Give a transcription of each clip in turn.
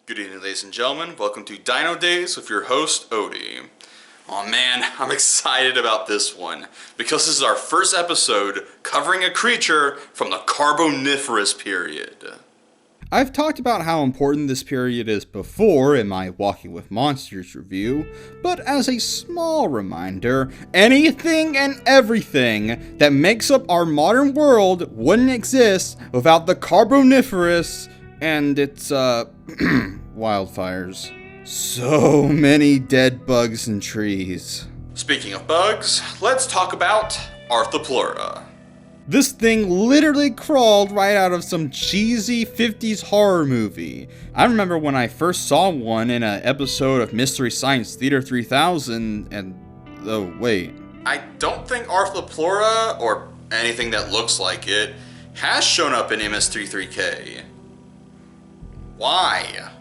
Good evening, ladies and gentlemen. Welcome to Dino Days with your host, Odie. Oh man, I'm excited about this one because this is our first episode covering a creature from the Carboniferous period. I've talked about how important this period is before in my Walking with Monsters review, but as a small reminder, anything and everything that makes up our modern world wouldn't exist without the Carboniferous and its, wildfires. So many dead bugs and trees. Speaking of bugs, let's talk about Arthropleura. This thing literally crawled right out of some cheesy 50s horror movie. I remember when I first saw one in an episode of Mystery Science Theater 3000 and... oh, wait. I don't think Arthropleura, or anything that looks like it, has shown up in MS33K. Why?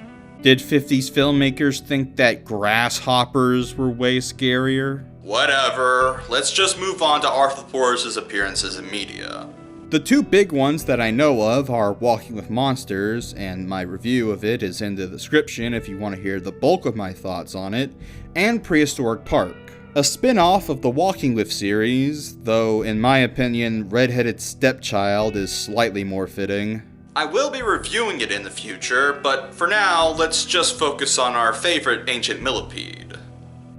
Did 50s filmmakers think that grasshoppers were way scarier? Whatever, let's just move on to Arthropleura's appearances in media. The two big ones that I know of are Walking with Monsters, and my review of it is in the description if you want to hear the bulk of my thoughts on it, and Prehistoric Park. A spin-off of the Walking With series, though in my opinion, Redheaded Stepchild is slightly more fitting. I will be reviewing it in the future, but for now, let's just focus on our favorite ancient millipede.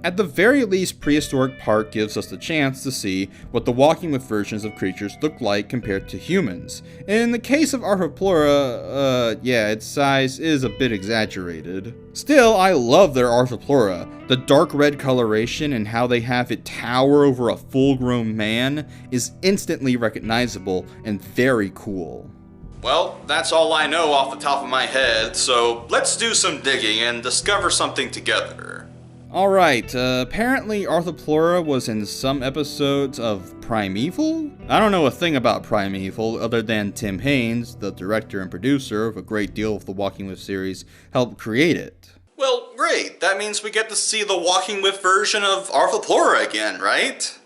At the very least, Prehistoric Park gives us the chance to see what the Walking With versions of creatures look like compared to humans. In the case of Arthropleura, yeah, its size is a bit exaggerated. Still, I love their Arthropleura. The dark red coloration and how they have it tower over a full-grown man is instantly recognizable and very cool. Well, that's all I know off the top of my head, so let's do some digging and discover something together. Alright, apparently Arthropleura was in some episodes of Primeval? I don't know a thing about Primeval other than Tim Haynes, the director and producer of a great deal of the Walking With series, helped create it. Well, great. That means we get to see the Walking With version of Arthropleura again, right?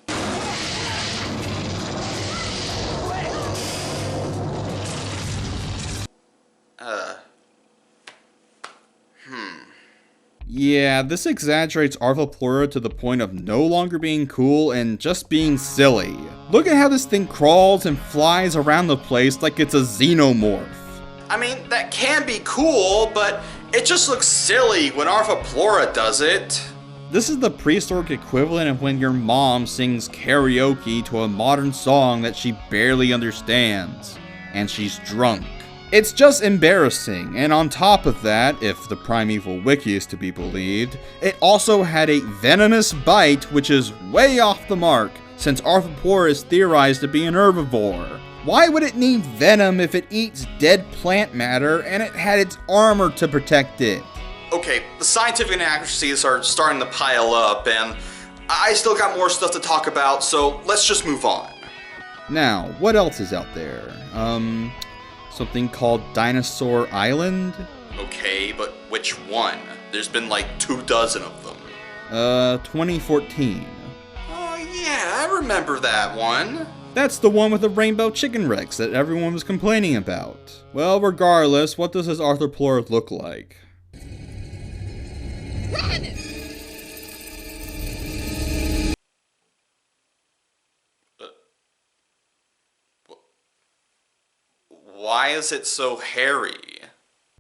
Yeah, this exaggerates Arthropleura to the point of no longer being cool and just being silly. Look at how this thing crawls and flies around the place like it's a xenomorph. I mean, that can be cool, but it just looks silly when Arthropleura does it. This is the prehistoric equivalent of when your mom sings karaoke to a modern song that she barely understands, and she's drunk. It's just embarrassing, and on top of that, if the Primeval wiki is to be believed, it also had a venomous bite which is way off the mark, since Arthropleura is theorized to be an herbivore. Why would it need venom if it eats dead plant matter and it had its armor to protect it? Okay, the scientific inaccuracies are starting to pile up, and I still got more stuff to talk about, so let's just move on. Now, what else is out there? Something called Dinosaur Island? Okay, but which one? There's been like 24 of them. 2014. Oh yeah, I remember that one. That's the one with the rainbow chicken wrecks that everyone was complaining about. Well, regardless, what does this Arthropleura look like? Run! Why is it so hairy?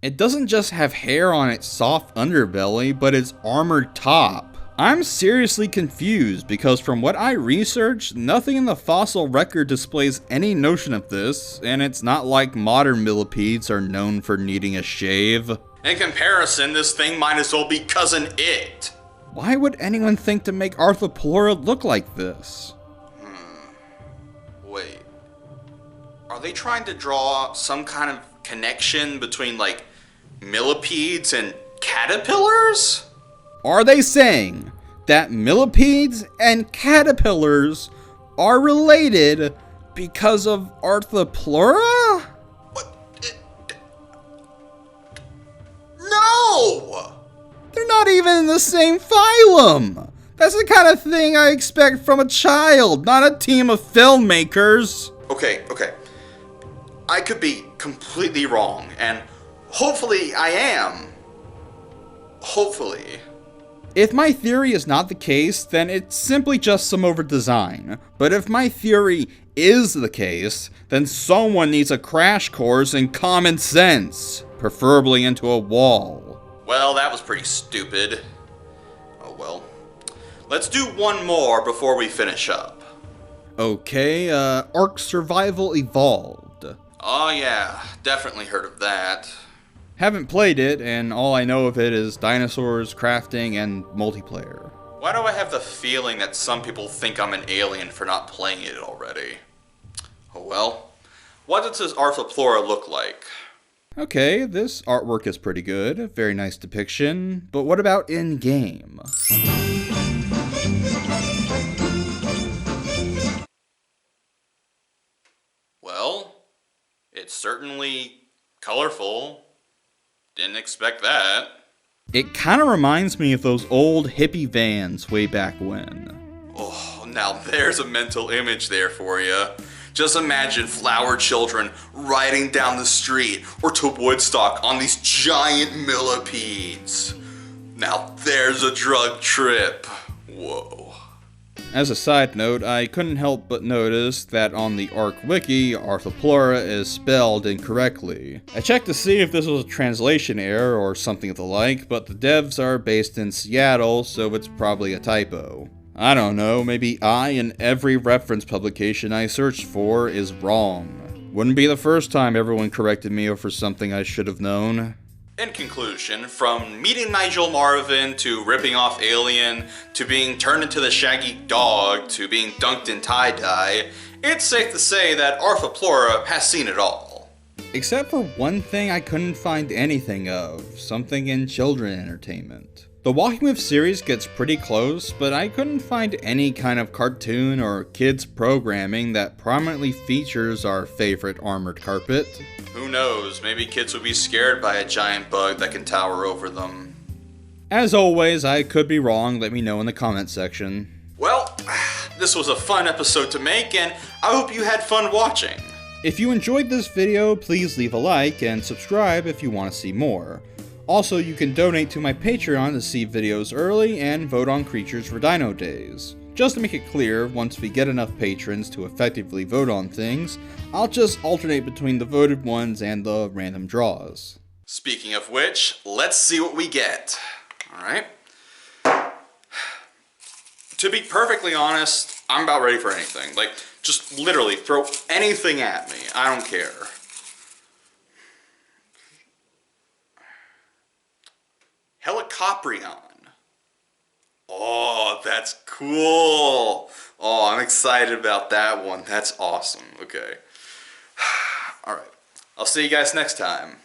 It doesn't just have hair on its soft underbelly, but its armored top. I'm seriously confused because from what I researched, nothing in the fossil record displays any notion of this, and it's not like modern millipedes are known for needing a shave. In comparison, this thing might as well be Cousin It. Why would anyone think to make Arthropleura look like this? Wait. Are they trying to draw some kind of connection between, like, millipedes and caterpillars? Are they saying that millipedes and caterpillars are related because of Arthropleura? What? No! They're not even in the same phylum! That's the kind of thing I expect from a child, not a team of filmmakers. Okay. I could be completely wrong, and hopefully I am. Hopefully. If my theory is not the case, then it's simply just some over-design. But if my theory is the case, then someone needs a crash course in common sense, preferably into a wall. Well, that was pretty stupid. Oh well. Let's do one more before we finish up. Okay, Ark Survival Evolved. Oh yeah, definitely heard of that. Haven't played it, and all I know of it is dinosaurs, crafting, and multiplayer. Why do I have the feeling that some people think I'm an alien for not playing it already? Oh well. What does this Arthropleura look like? Okay, this artwork is pretty good, very nice depiction, but what about in-game? Well, it's certainly colorful. Didn't expect that. It kind of reminds me of those old hippie vans way back when. Oh, now there's a mental image there for you. Just imagine flower children riding down the street or to Woodstock on these giant millipedes. Now there's a drug trip. Whoa. As a side note, I couldn't help but notice that on the Ark Wiki, Arthropleura is spelled incorrectly. I checked to see if this was a translation error or something of the like, but the devs are based in Seattle, so it's probably a typo. I don't know, maybe I and every reference publication I searched for is wrong. Wouldn't be the first time everyone corrected me over something I should have known. In conclusion, from meeting Nigel Marvin to ripping off Alien to being turned into the Shaggy Dog to being dunked in tie-dye, it's safe to say that Arthropleura has seen it all. Except for one thing I couldn't find anything of, something in children entertainment. The Walking With series gets pretty close, but I couldn't find any kind of cartoon or kids programming that prominently features our favorite armored carpet. Who knows, maybe kids would be scared by a giant bug that can tower over them. As always, I could be wrong, let me know in the comments section. Well, this was a fun episode to make, and I hope you had fun watching. If you enjoyed this video, please leave a like and subscribe if you want to see more. Also, you can donate to my Patreon to see videos early and vote on creatures for Dino Days. Just to make it clear, once we get enough patrons to effectively vote on things, I'll just alternate between the voted ones and the random draws. Speaking of which, let's see what we get. Alright? To be perfectly honest, I'm about ready for anything. Like, just literally throw anything at me. I don't care. Helicoprion. Oh, that's cool. Oh, I'm excited about that one. That's awesome. Okay. All right. I'll see you guys next time.